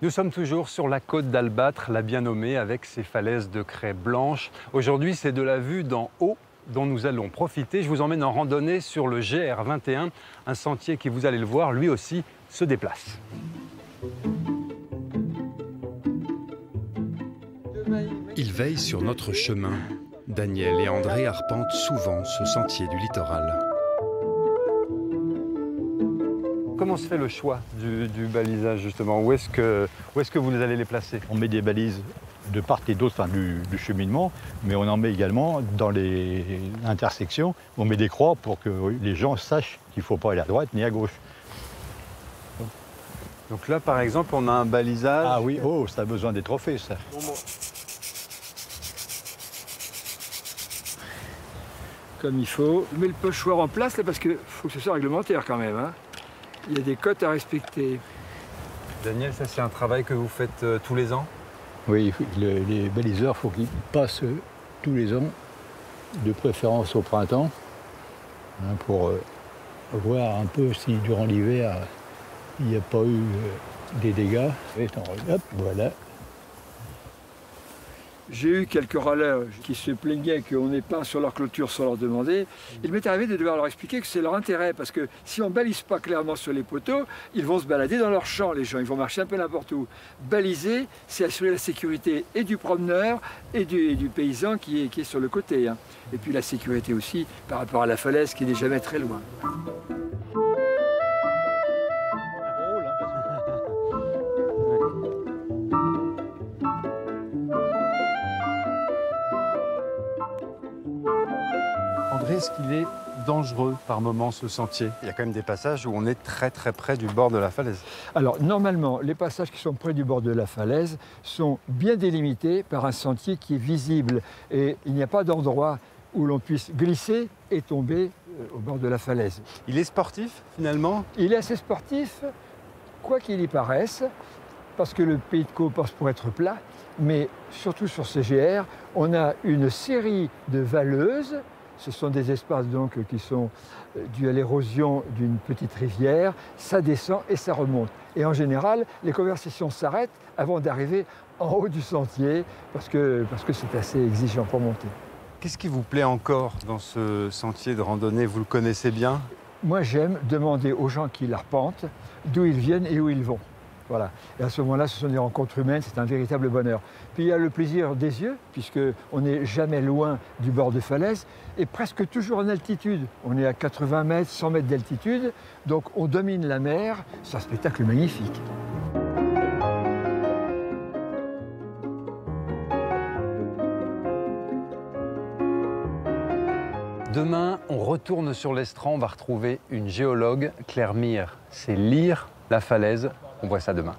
Nous sommes toujours sur la côte d'Albâtre, la bien nommée, avec ses falaises de craie blanche. Aujourd'hui, c'est de la vue d'en haut dont nous allons profiter. Je vous emmène en randonnée sur le GR21, un sentier qui, vous allez le voir, lui aussi se déplace. Ils veillent sur notre chemin. Daniel et André arpentent souvent ce sentier du littoral. Comment se fait le choix du balisage justement? Où est-ce que vous allez les placer? On met des balises de part et d'autre du cheminement, mais on en met également dans les intersections. On met des croix pour que les gens sachent qu'il ne faut pas aller à droite ni à gauche. Donc là, par exemple, on a un balisage. Ah oui, oh, ça a besoin d'être refait, ça. Comme il faut. Je mets le pochoir en place là parce qu'il faut que ce soit réglementaire quand même, hein. Il y a des cotes à respecter. Daniel, ça c'est un travail que vous faites tous les ans? Oui, les baliseurs, il faut qu'ils passent tous les ans, de préférence au printemps, hein, pour voir un peu si durant l'hiver, il n'y a pas eu des dégâts. Et hop, voilà. J'ai eu quelques râleurs qui se plaignaient qu'on n'ait pas sur leur clôture sans leur demander. Il m'est arrivé de devoir leur expliquer que c'est leur intérêt, parce que si on ne balise pas clairement sur les poteaux, ils vont se balader dans leur champ, les gens, ils vont marcher un peu n'importe où. Baliser, c'est assurer la sécurité et du promeneur et du paysan qui est sur le côté, hein. Et puis la sécurité aussi par rapport à la falaise qui n'est jamais très loin. André, est-ce qu'il est dangereux par moment ce sentier? Il y a quand même des passages où on est très près du bord de la falaise. Alors normalement, les passages qui sont près du bord de la falaise sont bien délimités par un sentier qui est visible et il n'y a pas d'endroit où l'on puisse glisser et tomber au bord de la falaise. Il est sportif finalement? Il est assez sportif, quoi qu'il y paraisse, parce que le Pays de Caux passe pour être plat, mais surtout sur ce GR, on a une série de valleuses. Ce sont des espaces donc qui sont dus à l'érosion d'une petite rivière. Ça descend et ça remonte. Et en général, les conversations s'arrêtent avant d'arriver en haut du sentier parce que c'est assez exigeant pour monter. Qu'est-ce qui vous plaît encore dans ce sentier de randonnée? Vous le connaissez bien? Moi, j'aime demander aux gens qui l'arpentent d'où ils viennent et où ils vont. Voilà. Et à ce moment-là, ce sont des rencontres humaines, c'est un véritable bonheur. Puis il y a le plaisir des yeux, puisqu'on n'est jamais loin du bord de falaise, et presque toujours en altitude. On est à 80 mètres, 100 mètres d'altitude, donc on domine la mer. C'est un spectacle magnifique. Demain, on retourne sur l'estran, on va retrouver une géologue, Claire Mire. C'est lire la falaise. On voit ça demain.